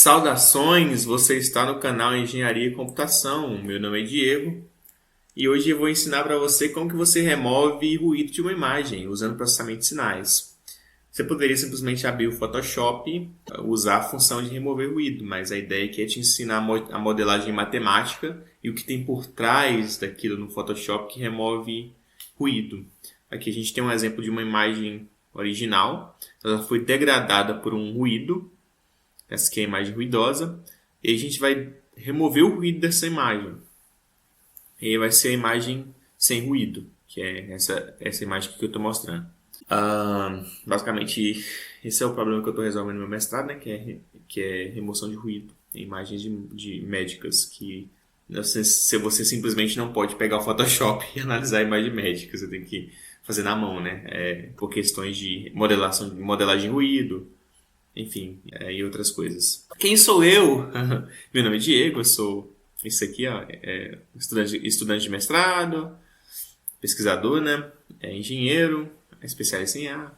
Saudações, você está no canal Engenharia e Computação. Meu nome é Diego e hoje eu vou ensinar para você como que você remove ruído de uma imagem usando processamento de sinais. Você poderia simplesmente abrir o Photoshop, usar a função de remover ruído, mas a ideia aqui é te ensinar a modelagem matemática e o que tem por trás daquilo no Photoshop que remove ruído. Aqui a gente tem um exemplo de uma imagem original, ela foi degradada por um ruído. Essa aqui é a imagem ruidosa. E a gente vai remover o ruído dessa imagem. E aí vai ser a imagem sem ruído, que é essa imagem que eu estou mostrando. Basicamente, esse é o problema que eu estou resolvendo no meu mestrado, né? Que é remoção de ruído em imagens de médicas. Que você simplesmente não pode pegar o Photoshop e analisar a imagem médica. Você tem que fazer na mão, né? Por questões de modelagem de ruído. Enfim, e outras coisas. Quem sou eu? Meu nome é Diego, eu sou isso aqui, ó, estudante de mestrado, pesquisador, né? Engenheiro, especialista em IA.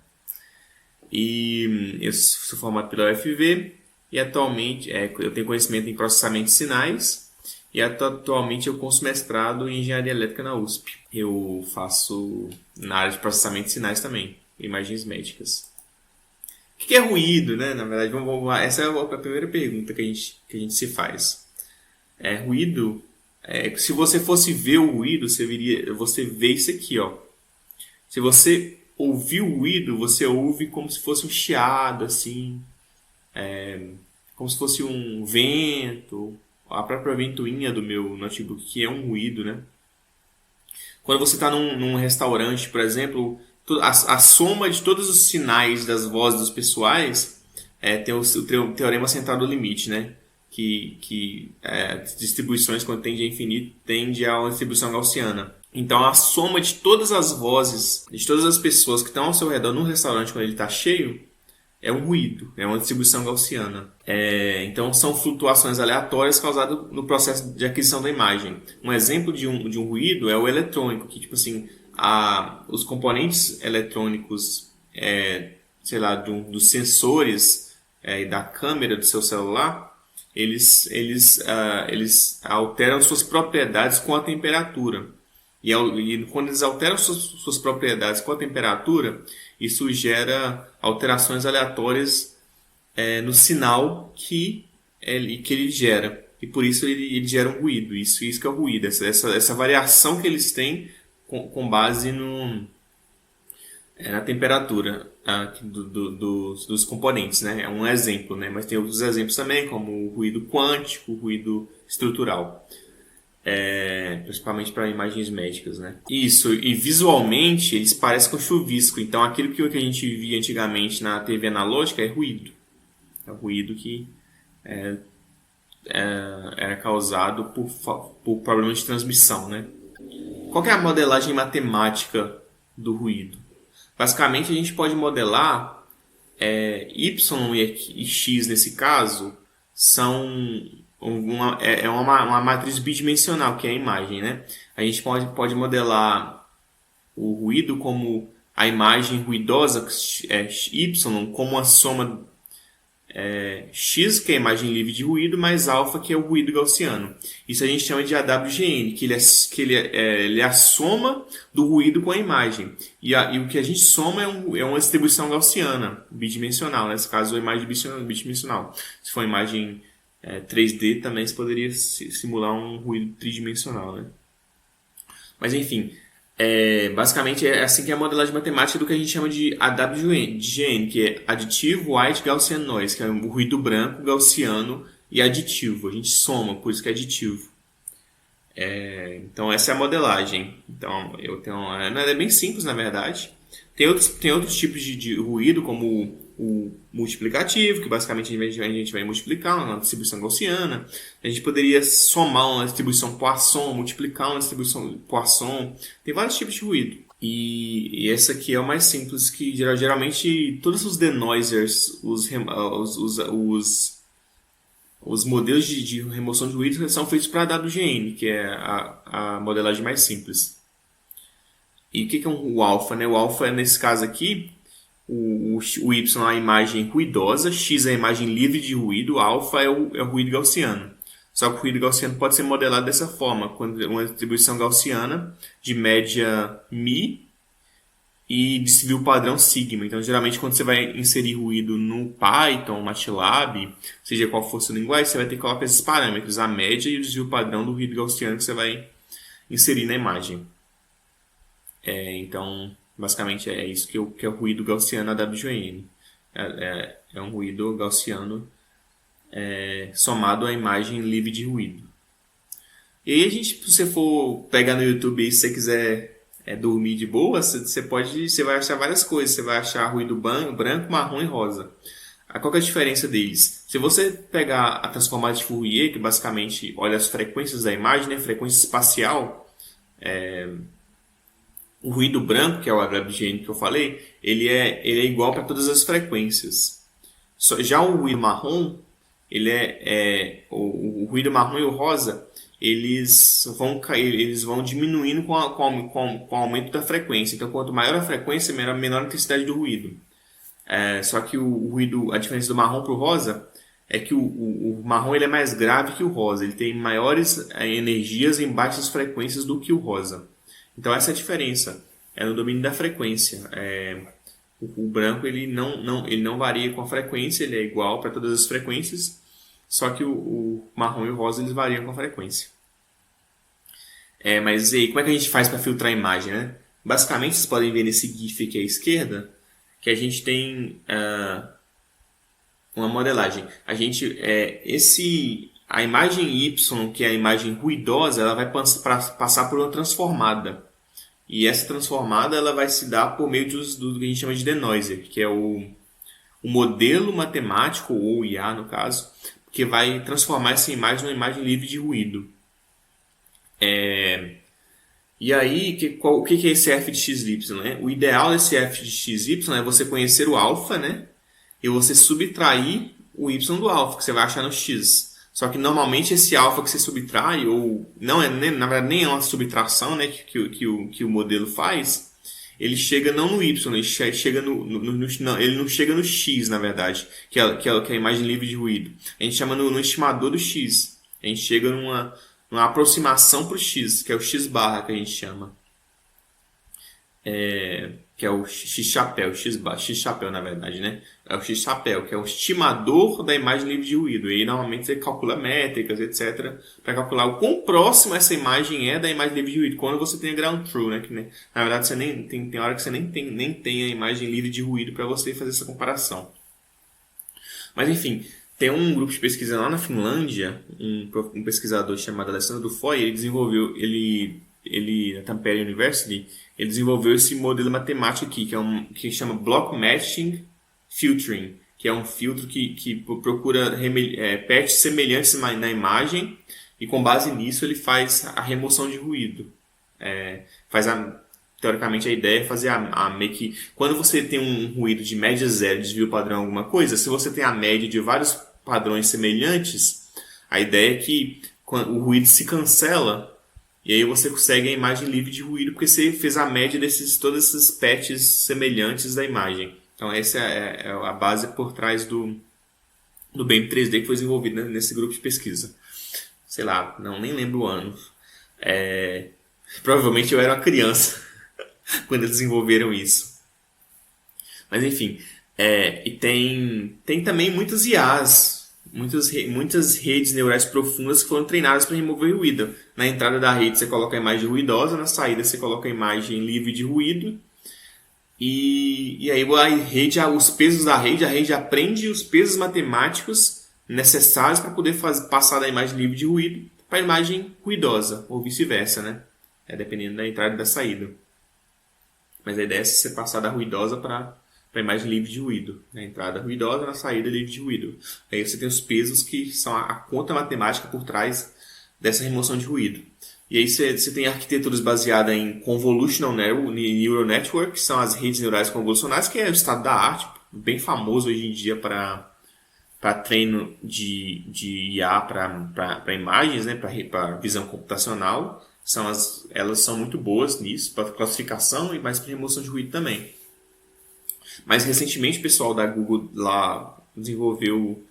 E eu sou formado pela UFV e atualmente eu tenho conhecimento em processamento de sinais e atualmente eu curso mestrado em engenharia elétrica na USP. Eu faço na área de processamento de sinais também, imagens médicas. O que é ruído, né? Na verdade, essa é a primeira pergunta que a gente se faz. Ruído, se você fosse ver o ruído, você vê isso aqui, ó. Se você ouvir o ruído, você ouve como se fosse um chiado, assim, como se fosse um vento, a própria ventoinha do meu notebook, que é um ruído, né? Quando você está num restaurante, por exemplo, a soma de todos os sinais das vozes dos pessoais tem o teorema central do limite, né? Que distribuições, quando tende a infinito, tende a uma distribuição gaussiana. Então, a soma de todas as vozes, de todas as pessoas que estão ao seu redor no restaurante quando ele está cheio, é um ruído, é uma distribuição gaussiana. Então, são flutuações aleatórias causadas no processo de aquisição da imagem. Um exemplo de um ruído é o eletrônico, que, tipo assim, os componentes eletrônicos, sei lá, dos sensores e da câmera do seu celular, eles alteram suas propriedades com a temperatura. E quando eles alteram suas propriedades com a temperatura, isso gera alterações aleatórias no sinal que ele gera. E por isso ele gera um ruído. Isso que é o ruído, essa variação que eles têm com base na temperatura dos componentes, né? É um exemplo, né? Mas tem outros exemplos também, como o ruído quântico, o ruído estrutural. Principalmente para imagens médicas, né? Isso, e visualmente eles parecem com chuvisco. Então aquilo que a gente via antigamente na TV analógica é ruído. É o ruído que era causado por problemas de transmissão, né? Qual que é a modelagem matemática do ruído? Basicamente, a gente pode modelar y e x, nesse caso, são uma matriz bidimensional, que é a imagem, né? A gente pode modelar o ruído como a imagem ruidosa, y, como a soma x, que é a imagem livre de ruído, mais alfa, que é o ruído gaussiano. Isso a gente chama de AWGN, que ele é a soma do ruído com a imagem. E o que a gente soma é uma distribuição gaussiana, bidimensional. Nesse caso, a imagem bidimensional. Se for uma imagem 3D, também se poderia simular um ruído tridimensional, né? Mas, enfim... basicamente é assim que é a modelagem matemática do que a gente chama de AWGN, que é Additive White Gaussian Noise, que é o ruído branco, gaussiano e aditivo. A gente soma, por isso que é aditivo. Então essa é a modelagem. Então é bem simples, na verdade. Tem outros tipos de ruído, como o multiplicativo, que basicamente a gente vai multiplicar uma distribuição gaussiana. A gente poderia somar uma distribuição Poisson, multiplicar uma distribuição Poisson. Tem vários tipos de ruído. E esse aqui é o mais simples, que geralmente todos os denoisers, os modelos de remoção de ruído são feitos para AWGN, que é a modelagem mais simples. E o que é o alfa, né? O alfa, nesse caso aqui, o Y é a imagem ruidosa, X é a imagem livre de ruído, alfa é o ruído gaussiano. Só que o ruído gaussiano pode ser modelado dessa forma, quando uma distribuição gaussiana de média μ e desvio padrão sigma. Então, geralmente, quando você vai inserir ruído no Python, MATLAB, seja qual for a linguagem, você vai ter que colocar esses parâmetros, a média e o desvio padrão do ruído gaussiano que você vai inserir na imagem. Então, basicamente, é isso que é o ruído gaussiano AWGN. É um ruído gaussiano somado à imagem livre de ruído. E aí, se você for pegar no YouTube e se você quiser dormir de boa, você vai achar várias coisas. Você vai achar ruído branco, marrom e rosa. Qual que é a diferença deles? Se você pegar a transformada de Fourier, que basicamente olha as frequências da imagem, né, frequência espacial, o ruído branco, que é o WGN que eu falei, ele é igual para todas as frequências. Já o ruído marrom, o ruído marrom e o rosa, eles vão diminuindo com o aumento da frequência. Então, quanto maior a frequência, menor a intensidade do ruído. Só que o ruído, a diferença do marrom para o rosa é que o marrom ele é mais grave que o rosa. Ele tem maiores energias em baixas frequências do que o rosa. Então, essa é a diferença. É no domínio da frequência. O branco ele não varia com a frequência, ele é igual para todas as frequências. Só que o marrom e o rosa eles variam com a frequência. Mas e aí, como é que a gente faz para filtrar a imagem, né? Basicamente, vocês podem ver nesse GIF aqui à esquerda que a gente tem uma modelagem. A imagem Y, que é a imagem ruidosa, ela vai passar por uma transformada. E essa transformada ela vai se dar por meio do que a gente chama de denoiser, que é o modelo matemático, ou IA no caso, que vai transformar essa imagem numa imagem livre de ruído. E aí, o que é esse f de xy? Né? O ideal desse f de xy é você conhecer o alfa, né? E você subtrair o y do alfa, que você vai achar no x. Só que normalmente esse alfa que você subtrai, ou não na verdade nem é uma subtração, né, que o modelo faz, ele chega não no y, ele chega ele não chega no x, na verdade, que é a imagem livre de ruído. A gente chama no estimador do x. A gente chega numa aproximação para o x, que é o x barra que a gente chama. Que é o x-chapéu, x-chapéu na verdade, né? É o x-chapéu, que é o estimador da imagem livre de ruído. E aí normalmente você calcula métricas, etc. para calcular o quão próximo essa imagem é da imagem livre de ruído. Quando você tem a ground truth, né? Que, né? Na verdade, você tem hora que você nem tem a imagem livre de ruído para você fazer essa comparação. Mas enfim, tem um grupo de pesquisa lá na Finlândia, um pesquisador chamado Alessandro Dufoy, ele desenvolveu, na Tampere University, ele desenvolveu esse modelo matemático aqui, que chama Block Matching Filtering, que é um filtro que procura patches semelhantes na imagem e com base nisso ele faz a remoção de ruído. Teoricamente a ideia é fazer meio que... Quando você tem um ruído de média zero, desvio padrão alguma coisa, se você tem a média de vários padrões semelhantes, a ideia é que o ruído se cancela e aí você consegue a imagem livre de ruído porque você fez a média todos esses patches semelhantes da imagem. Então essa é a base por trás do BM3D que foi desenvolvido nesse grupo de pesquisa. Sei lá, nem lembro o ano. Provavelmente eu era uma criança quando eles desenvolveram isso. Mas enfim, e tem também muitas IAs, muitas redes neurais profundas que foram treinadas para remover ruído. Na entrada da rede você coloca a imagem ruidosa, na saída você coloca a imagem livre de ruído. E aí os pesos da rede, a rede aprende os pesos matemáticos necessários para poder passar da imagem livre de ruído para a imagem ruidosa, ou vice-versa, né? Dependendo da entrada e da saída. Mas a ideia é você passar da ruidosa para a imagem livre de ruído. Na entrada ruidosa, na saída livre de ruído. Aí você tem os pesos que são a conta matemática por trás dessa remoção de ruído. E aí você tem arquiteturas baseadas em Convolutional Neural Network, que são as redes neurais convolucionais, que é o estado da arte, bem famoso hoje em dia para treino de IA para imagens, né, para visão computacional. Elas são muito boas nisso, para classificação e mais para remoção de ruído também. Mas recentemente o pessoal da Google lá desenvolveu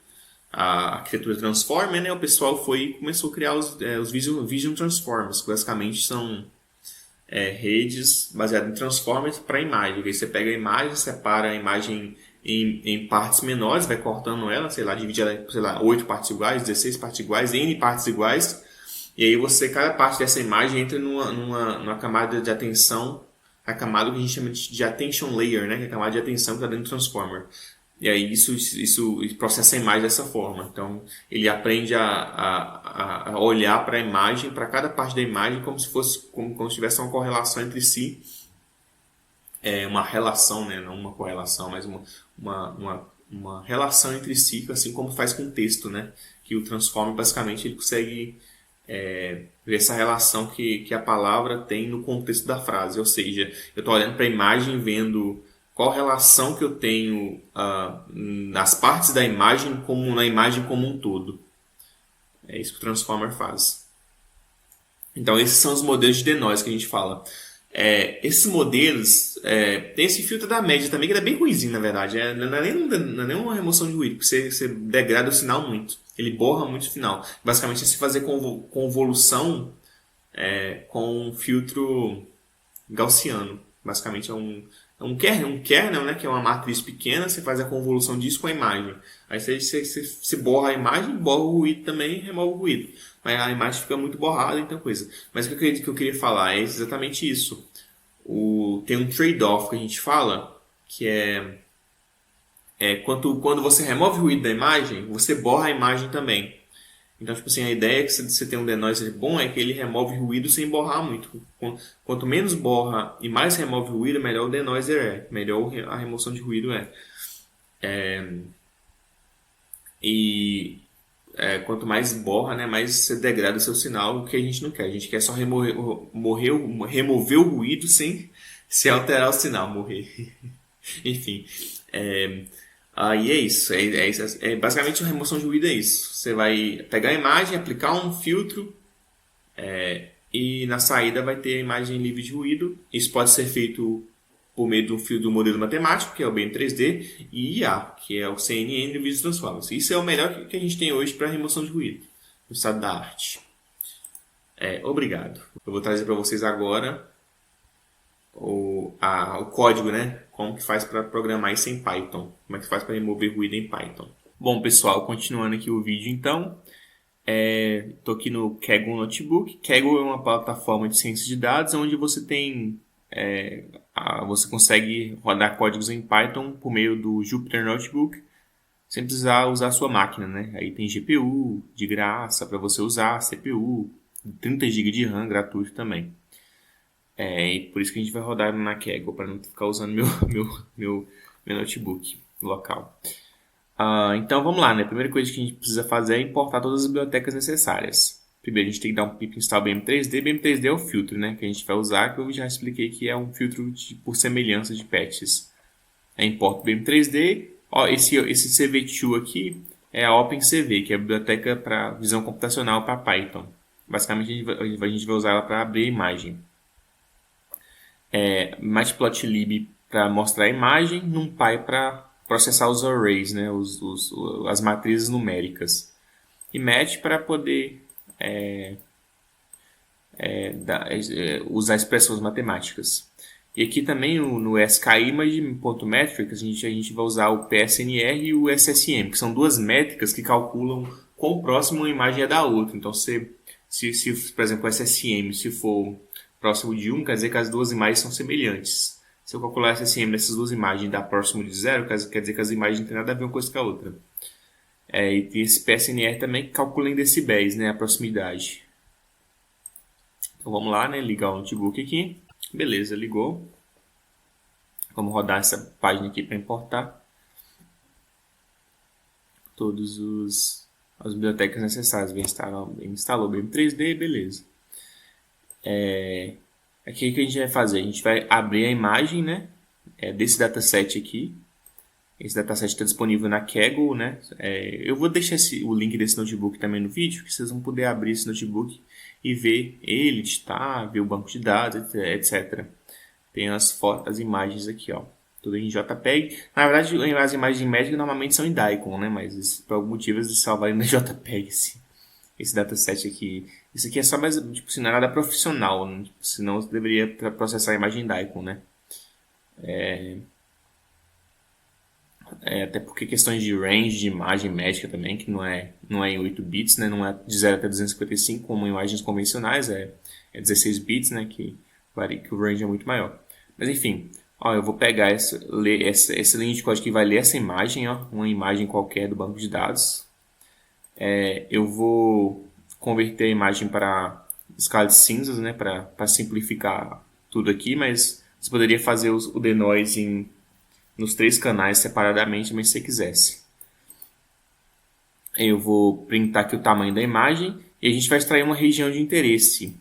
a arquitetura Transformer, né? O pessoal foi e começou a criar os Vision Transformers, que basicamente são redes baseadas em Transformers para imagem. Aí você pega a imagem, separa a imagem em partes menores, vai cortando ela, sei lá, divide ela em, sei lá, 8 partes iguais, 16 partes iguais, N partes iguais. E aí cada parte dessa imagem entra numa camada de atenção, a camada que a gente chama de attention layer, né? Que é a camada de atenção que está dentro do Transformer. E aí isso processa a imagem dessa forma. Então ele aprende a olhar para a imagem, para cada parte da imagem, como se fosse como se tivesse uma correlação entre si. Uma relação, né? Não uma correlação, mas uma relação entre si, assim como faz com o texto, né? Que o Transformer basicamente ele consegue ver essa relação que a palavra tem no contexto da frase. Ou seja, eu estou olhando para a imagem, vendo qual relação que eu tenho nas partes da imagem como na imagem como um todo. É isso que o Transformer faz. Então, esses são os modelos de denoise que a gente fala. Esses modelos, tem esse filtro da média também, que é bem ruimzinho, na verdade. Não é nem uma remoção de ruído, porque você degrada o sinal muito. Ele borra muito o final. Basicamente, é se fazer convolução com um filtro gaussiano. Basicamente, é um kernel, né, que é uma matriz pequena, você faz a convolução disso com a imagem. Aí você borra a imagem, borra o ruído também, remove o ruído. Mas a imagem fica muito borrada, então coisa. Mas o que eu queria falar é exatamente isso. Tem um trade-off que a gente fala, que quando você remove o ruído da imagem, você borra a imagem também. Então, tipo assim, a ideia é que você tem um denoiser bom é que ele remove ruído sem borrar muito. Quanto menos borra e mais remove ruído, melhor o denoiser melhor a remoção de ruído quanto mais borra, né, mais você degrada o seu sinal, o que a gente não quer. A gente quer só remover o ruído sem se alterar o sinal, morrer. Enfim, aí é isso. Basicamente a remoção de ruído é isso. Você vai pegar a imagem, aplicar um filtro e na saída vai ter a imagem livre de ruído. Isso pode ser feito por meio do modelo matemático, que é o BM3D, e IA, que é o CNN do Visual Transformers. Isso é o melhor que a gente tem hoje para remoção de ruído no estado da arte. Obrigado. Eu vou trazer para vocês agora o código, né? Como que faz para programar isso em Python. Como é que faz para remover ruído em Python. Bom, pessoal, continuando aqui o vídeo, então. Estou aqui no Kaggle Notebook. Kaggle é uma plataforma de ciência de dados onde você tem... você consegue rodar códigos em Python por meio do Jupyter Notebook sem precisar usar a sua máquina, né? Aí tem GPU de graça para você usar, CPU, 30 GB de RAM gratuito também. E por isso que a gente vai rodar na Kaggle, para não ficar usando meu notebook local. Então vamos lá, né? A primeira coisa que a gente precisa fazer é importar todas as bibliotecas necessárias. Primeiro a gente tem que dar um pip install BM3D. BM3D é o filtro, né, que a gente vai usar, que eu já expliquei que é um filtro por semelhança de patches. Importo BM3D. Esse CV2 aqui é a OpenCV, que é a biblioteca para visão computacional para Python. Basicamente a gente vai usar ela para abrir a imagem. Matplotlib para mostrar a imagem, NumPy para processar os arrays, né, as matrizes numéricas. E Match para poder usar expressões matemáticas. E aqui também no skimage.metrics a gente vai usar o PSNR e o SSM, que são duas métricas que calculam quão próximo uma imagem é da outra. Então, se por exemplo, o SSM se for próximo de 1, quer dizer que as duas imagens são semelhantes. Se eu calcular o SSM dessas duas imagens e dar próximo de 0, quer dizer que as imagens não têm nada a ver uma coisa com a outra. E esse PSNR também calcula em decibéis, né, a proximidade. Então vamos lá, né, ligar o notebook aqui. Beleza, ligou. Vamos rodar essa página aqui para importar todas as bibliotecas necessárias. Instalou o BM3D, beleza. Aqui o que a gente vai fazer? A gente vai abrir a imagem, né, desse dataset aqui. Esse dataset está disponível na Kaggle, né? Eu vou deixar o link desse notebook também no vídeo, que vocês vão poder abrir esse notebook e ver ele, editar, ver o banco de dados, etc. Tem as imagens aqui, ó. tudo em JPEG. Na verdade, as imagens médicas normalmente são em Daikon, né? Mas por algum motivo eles salvaram na JPEG esse dataset aqui. Isso aqui é só mais, tipo, se não é nada profissional, né? Tipo, senão você deveria processar a imagem em Daikon, né? Até porque questões de range de imagem médica também, que não é em 8 bits, né? Não é de 0 até 255 como imagens convencionais, é 16 bits, né? Que o range é muito maior. Mas enfim, ó, eu vou pegar esse linha de código que vai ler essa imagem, ó, uma imagem qualquer do banco de dados. Eu vou converter a imagem para escala de cinzas, né? Para simplificar tudo aqui, mas você poderia fazer o denoise nos 3 canais separadamente, mas se você quisesse. Eu vou printar aqui o tamanho da imagem e a gente vai extrair uma região de interesse.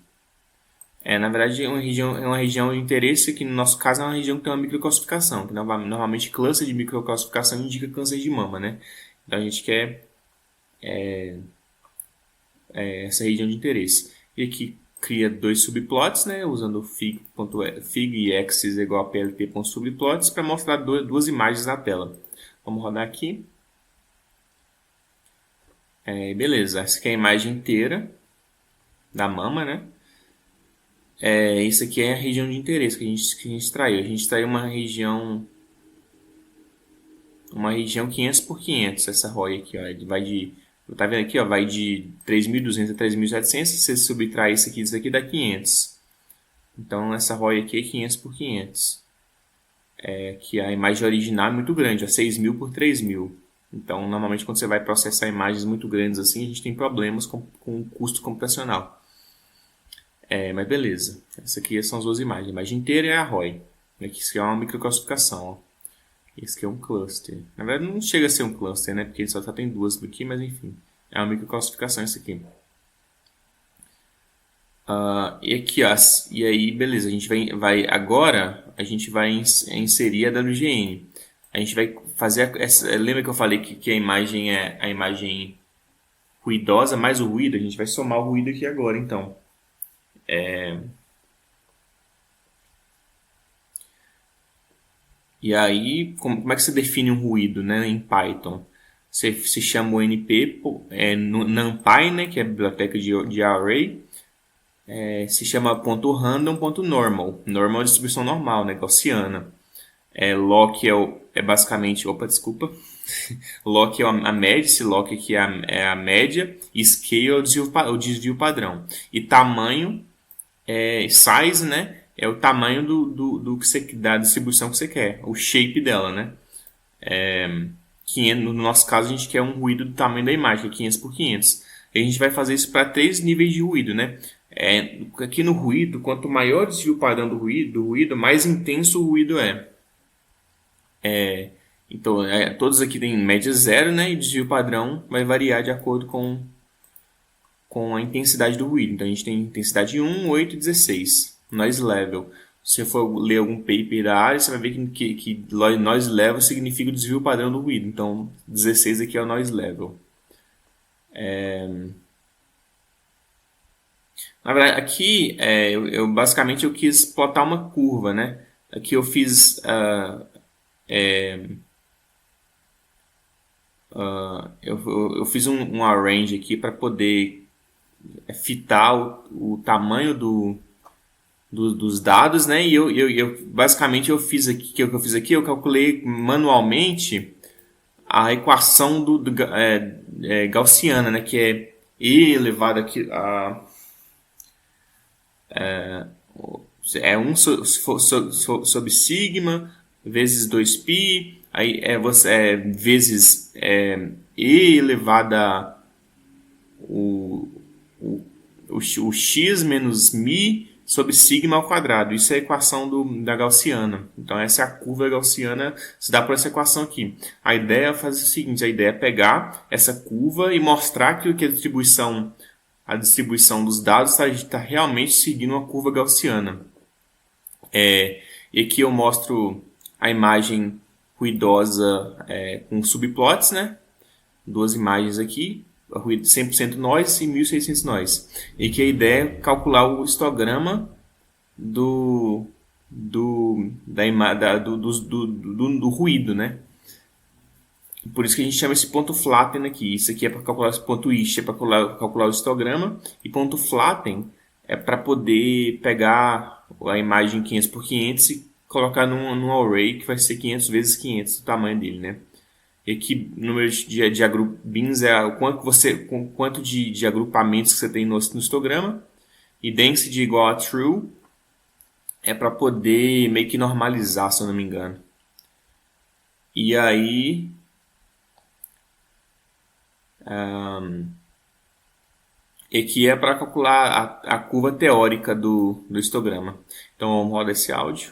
Na verdade, é uma região de interesse que no nosso caso é uma região que tem uma microcalcificação, que normalmente cluster de microcalcificação indica câncer de mama, né? Então a gente quer essa região de interesse. E aqui cria 2 subplots, né, usando fig e axis igual a plt.subplots para mostrar duas imagens na tela. Vamos rodar aqui. Beleza, essa aqui é a imagem inteira da mama, né? Isso aqui é a região de interesse que a gente extraiu. A gente extraiu uma região 500 por 500, essa ROI aqui, ó, tá vendo aqui, ó, vai de 3.200 a 3.700, se você subtrair isso aqui dá 500. Então essa ROI aqui é 500 por 500. Que a imagem original é muito grande, ó, 6.000 por 3.000. Então normalmente quando você vai processar imagens muito grandes assim, a gente tem problemas com o custo computacional. Mas beleza, essa aqui são as duas imagens. A imagem inteira é a ROI. Aqui é uma microcalcificação, ó. Esse aqui é um cluster. Na verdade não chega a ser um cluster, né? Porque ele só tem duas aqui, mas enfim. É uma microcalcificação isso aqui. E aqui, ó, e aí, beleza. A gente agora a gente vai inserir a WGN. A gente vai fazer lembra que eu falei que a imagem é a imagem ruidosa mais o ruído? A gente vai somar o ruído aqui agora, então. E aí, como é que você define um ruído, né, em Python? Você chama o NP, NumPy, né, que é a biblioteca de array. Se chama .random.normal. Normal é a distribuição normal, né, gaussiana. Lock é basicamente... Opa, desculpa. Lock é a média, esse lock aqui é a média. E scale é o desvio padrão. E tamanho, size, né, é o tamanho do que você, da distribuição que você quer, o shape dela, né? No nosso caso, a gente quer um ruído do tamanho da imagem, que é 500 por 500. E a gente vai fazer isso para 3 níveis de ruído, né? Aqui no ruído, quanto maior o desvio padrão do ruído, mais intenso o ruído é. Então, todos aqui têm média 0, né? E o desvio padrão vai variar de acordo com a intensidade do ruído. Então, a gente tem intensidade 1, 8 e 16. Noise level. Se você for ler algum paper da área, você vai ver que noise level significa o desvio padrão do ruído. Então, 16 aqui é o noise level. Na verdade, aqui basicamente eu quis plotar uma curva, né? Aqui eu fiz eu fiz um arrange aqui para poder fitar o tamanho dos dados, né? E eu basicamente eu calculei manualmente a equação gaussiana, né? Que é E elevado aqui a 1 sobre sigma vezes 2π, aí vezes E elevado a o x menos μ sobre sigma ao quadrado. Isso é a equação da gaussiana. Então essa é a curva gaussiana, se dá por essa equação aqui. A ideia é fazer o seguinte, a ideia é pegar essa curva e mostrar que a distribuição dos dados está realmente seguindo uma curva gaussiana. E aqui eu mostro a imagem ruidosa com subplots, né? Duas imagens aqui, ruído 100% noise e 1600 noise. E que a ideia é calcular o histograma do ruído, né? Por isso que a gente chama esse ponto flatten aqui. Isso aqui é para calcular esse ponto ist, é para calcular o histograma. E ponto flatten é para poder pegar a imagem 500 por 500 e colocar num array que vai ser 500 vezes 500, o tamanho dele, né? E aqui, número de bins é o quanto de agrupamentos que você tem no histograma. E density igual a true é para poder meio que normalizar, se eu não me engano. E aí... E aqui é para calcular a curva teórica do histograma. Então, vamos rodar esse áudio.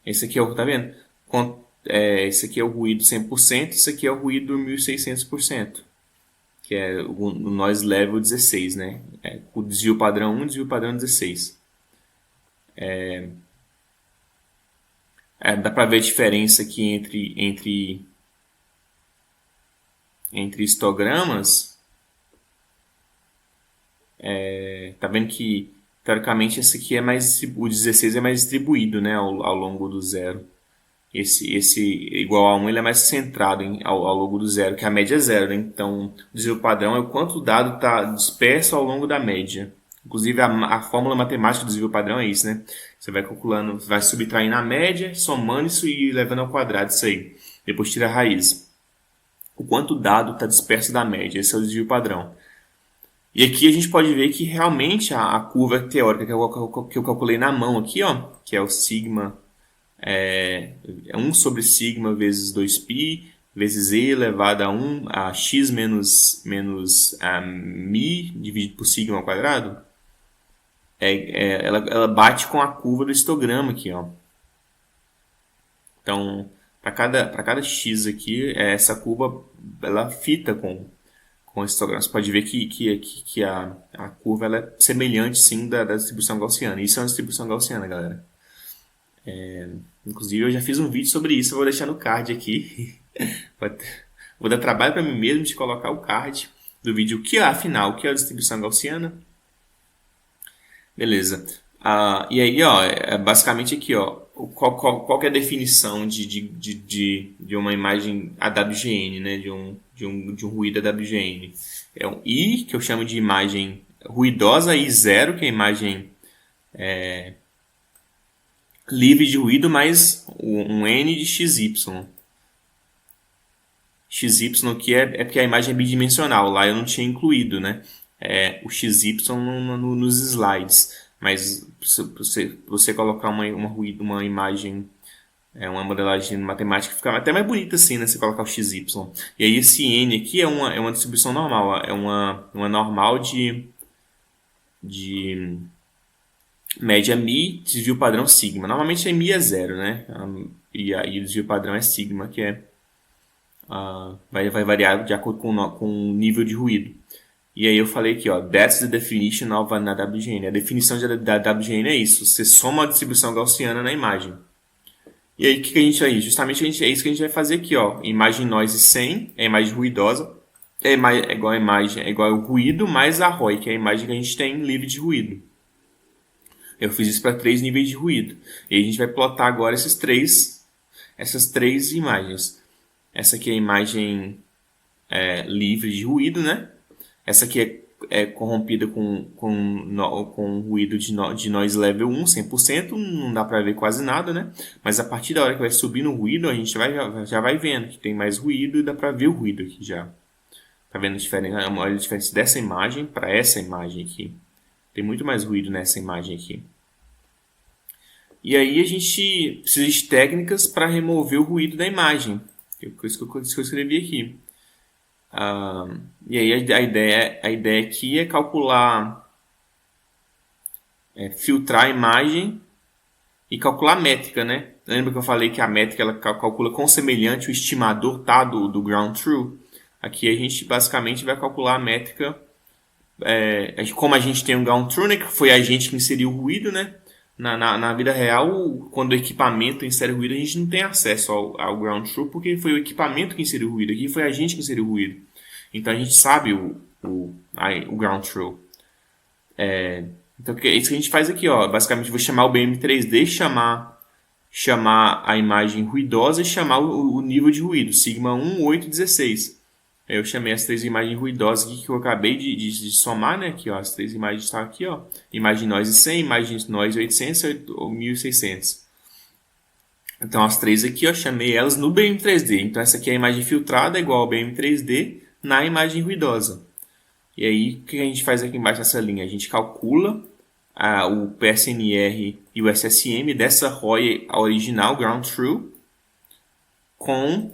Esse aqui é o, tá vendo? Esse aqui é o ruído 100%, esse aqui é o ruído 1600%, que é o noise level 16, né? O desvio padrão 1, desvio padrão 16. Dá para ver a diferença aqui entre histogramas. Tá vendo que teoricamente esse aqui o 16 é mais distribuído, né, ao longo do zero. Esse igual a 1 ele é mais centrado ao longo do zero, que a média é zero, né? Então o desvio padrão é o quanto o dado está disperso ao longo da média. Inclusive a fórmula matemática do desvio padrão é isso, né? Você vai calculando, vai subtraindo a média, somando isso e levando ao quadrado isso aí. Depois tira a raiz. O quanto o dado está disperso da média, esse é o desvio padrão. E aqui a gente pode ver que realmente a curva teórica que eu calculei na mão aqui, ó, que é o sigma, é 1 sobre sigma vezes 2π, vezes e elevado a 1 a x menos a mi dividido por sigma ao quadrado, ela bate com a curva do histograma aqui, ó. Então, para cada x aqui, essa curva ela fita com o histograma. Você pode ver que a curva ela é semelhante, sim, da distribuição gaussiana. Isso é uma distribuição gaussiana, galera. Inclusive, eu já fiz um vídeo sobre isso. Eu vou deixar no card aqui. Vou dar trabalho para mim mesmo de colocar o card do vídeo. Afinal, o que é a distribuição gaussiana? Beleza. E aí, ó, basicamente aqui, ó, qual que é a definição de uma imagem AWGN, né? De um ruído AWGN? É um I, que eu chamo de imagem ruidosa, I0, que é a imagem livre de ruído, mais um N de XY. XY aqui é porque a imagem é bidimensional, lá eu não tinha incluído, né? O XY nos slides. Mas você colocar uma imagem, uma modelagem matemática, fica até mais bonita assim, né? Você colocar o XY. E aí esse N aqui é uma distribuição normal, é uma normal de média mi, desvio padrão sigma. Normalmente a mi é zero, né? E aí o desvio padrão é sigma, que vai variar de acordo com o nível de ruído. E aí eu falei aqui, ó, that's the definition of an AWGN. A definição da AWGN é isso, você soma a distribuição gaussiana na imagem. E aí o que a gente vai? Justamente é isso que a gente vai fazer aqui, ó. Imagem noise 100 é a imagem ruidosa, é igual ao ruído mais a ROI, que é a imagem que a gente tem livre de ruído. Eu fiz isso para 3 níveis de ruído. E a gente vai plotar agora essas três imagens. Essa aqui é a imagem livre de ruído, né? Essa aqui é corrompida com ruído de noise level 1, 100%, não dá para ver quase nada, né? Mas a partir da hora que vai subir no ruído, a gente já vai vendo que tem mais ruído e dá para ver o ruído aqui já. Tá vendo a diferença? Olha a diferença dessa imagem para essa imagem aqui. Tem muito mais ruído nessa imagem aqui. E aí a gente precisa de técnicas para remover o ruído da imagem. Isso que eu escrevi aqui. E aí a ideia aqui é calcular, filtrar a imagem e calcular a métrica, né? Lembra que eu falei que a métrica ela calcula com semelhante o estimador do ground truth? Aqui a gente basicamente vai calcular a métrica, como a gente tem um ground truth, né, que foi a gente que inseriu o ruído, né? Na vida real, quando o equipamento insere ruído, a gente não tem acesso ao ground truth, porque foi o equipamento que inseriu o ruído. Aqui foi a gente que inseriu o ruído. Então a gente sabe o ground truth. Então é isso que a gente faz aqui, ó. Basicamente, eu vou chamar o BM3D, chamar a imagem ruidosa e chamar o nível de ruído, sigma 1, 8, 16. Aí eu chamei as três imagens ruidosas aqui que eu acabei de somar, né? Aqui, ó, as três imagens estão aqui, ó. Imagem noise 100, imagem noise 800 ou 1600. Então as três aqui, eu chamei elas no BM3D. Então essa aqui é a imagem filtrada igual ao BM3D na imagem ruidosa. E aí, o que a gente faz aqui embaixo dessa linha? A gente calcula o PSNR e o SSM dessa ROI original, ground true, com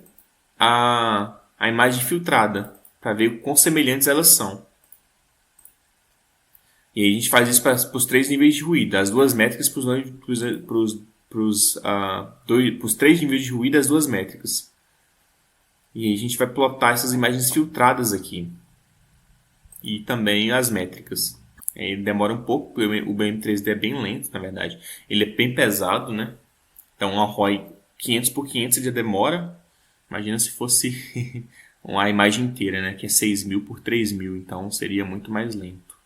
a imagem filtrada, para ver o quão semelhantes elas são. E aí a gente faz isso para os três níveis de ruído, as duas métricas para os três níveis de ruído, as duas métricas. E aí a gente vai plotar essas imagens filtradas aqui. E também as métricas. Ele demora um pouco, porque o BM3D é bem lento, na verdade. Ele é bem pesado, né? Então, uma ROI 500 por 500 ele já demora. Imagina se fosse a imagem inteira, né? Que é 6.000 por 3.000. Então, seria muito mais lento.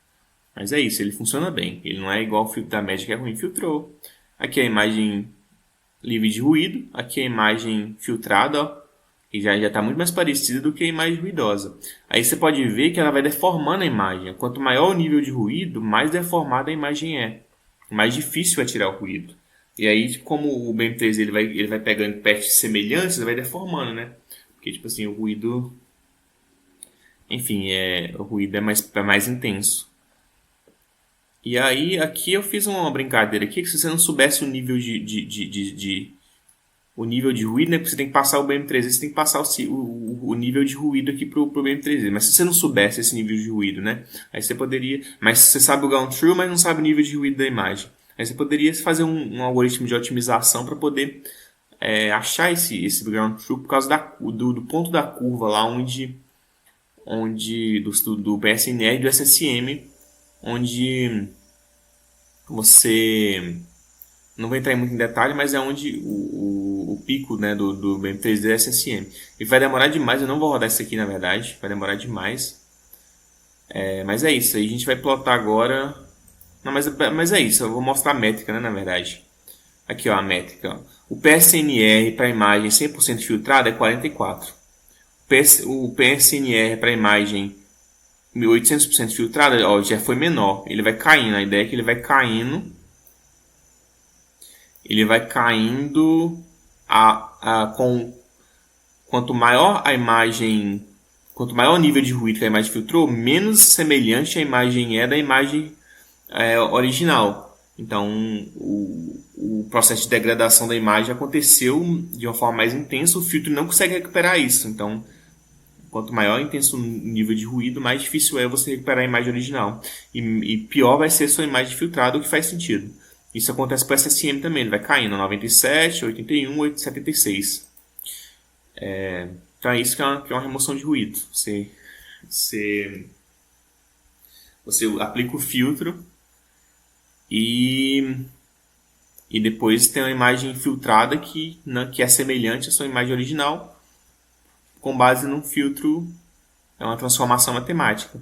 Mas é isso, ele funciona bem. Ele não é igual o filtro da média que é ruim. Filtrou. Aqui é a imagem livre de ruído. Aqui é a imagem filtrada, ó. E já está muito mais parecida do que a imagem ruidosa. Aí você pode ver que ela vai deformando a imagem. Quanto maior o nível de ruído, mais deformada a imagem é. Mais difícil é tirar o ruído. E aí, como o BM3 ele vai pegando patches semelhantes, ele vai deformando, né? Porque, tipo assim, o ruído... Enfim, o ruído é mais intenso. E aí, aqui eu fiz uma brincadeira aqui, que se você não soubesse o nível o nível de ruído, né? Porque você tem que passar o BM3D, você tem que passar o nível de ruído aqui pro BM3D. Mas se você não soubesse esse nível de ruído, né? Aí você poderia... Mas você sabe o ground true, mas não sabe o nível de ruído da imagem. Aí você poderia fazer um algoritmo de otimização para poder achar esse ground true por causa do ponto da curva lá do PSNR e do SSM, onde você... Não vou entrar muito em detalhe, mas é onde o pico, né, do BM3D é SSM. E vai demorar demais, eu não vou rodar isso aqui na verdade, vai demorar demais. Mas é isso, aí a gente vai plotar agora... Não, mas é isso, eu vou mostrar a métrica, né, na verdade. Aqui, ó, a métrica. Ó. O PSNR para imagem 100% filtrada é 44. O PSNR para imagem 1800% filtrada, ó, já foi menor. Ele vai caindo, a ideia é que ele vai caindo. Ele vai caindo com quanto maior a imagem, quanto maior o nível de ruído que a imagem filtrou, menos semelhante a imagem é da imagem original. Então, o processo de degradação da imagem aconteceu de uma forma mais intensa, o filtro não consegue recuperar isso. Então, quanto maior intenso o nível de ruído, mais difícil é você recuperar a imagem original. E pior vai ser a sua imagem filtrada, o que faz sentido. Isso acontece com o SSM também, ele vai caindo 97, 81, 76. Então é isso que é uma remoção de ruído. Você aplica o filtro e depois tem uma imagem filtrada que é semelhante à sua imagem original com base num filtro, é uma transformação matemática.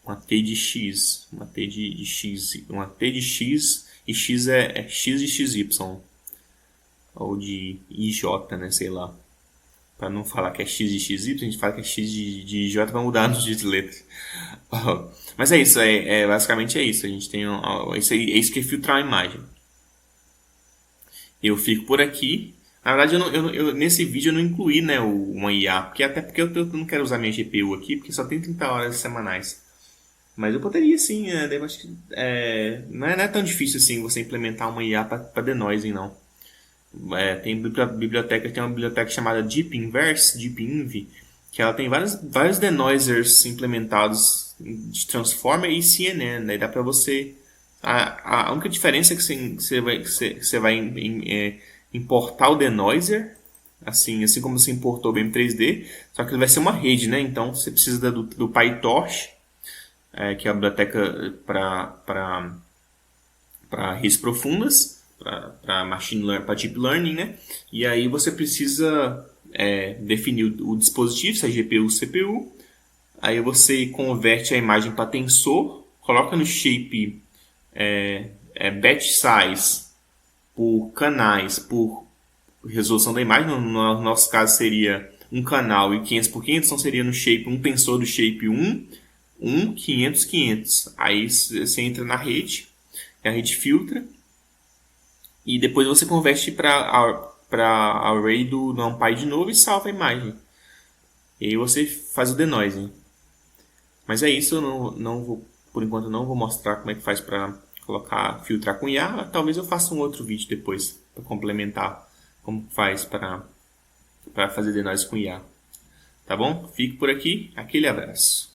Uma T de X, uma T de X, uma T de X e X é X de XY. Ou de IJ, né, sei lá. Para não falar que é X de XY, a gente fala que é X de IJ para mudar nos de letras. Mas é isso, basicamente é isso. A gente tem isso que é filtrar a imagem. Eu fico por aqui. Na verdade, nesse vídeo eu não incluí, né, uma IA, até porque eu não quero usar minha GPU aqui, porque só tem 30 horas semanais. Mas eu poderia sim, não é tão difícil assim você implementar uma IA para denoising, não. Tem uma biblioteca chamada DeepInv, que ela tem vários denoisers implementados de Transformer e CNN. Daí dá para você... A única diferença é que você vai importar o denoiser, assim como você importou o BM3D, só que ele vai ser uma rede, né? Então você precisa do PyTorch, que é a biblioteca para redes profundas, para machine learning, para deep learning, né? E aí você precisa definir o dispositivo, se é GPU ou CPU. Aí você converte a imagem para tensor, coloca no shape batch size, por canais, por resolução da imagem. No nosso caso seria um canal e 500 por 500, então seria no shape, um tensor do shape 1, 500, 500. Aí você entra na rede, a rede filtra, e depois você converte para array do NumPy de novo e salva a imagem. E aí você faz o denoising. Mas é isso, eu não vou, por enquanto não vou mostrar como é que faz para filtrar com IA. Talvez eu faça um outro vídeo depois para complementar como faz para fazer denoise com IA. Tá bom? Fico por aqui, aquele abraço.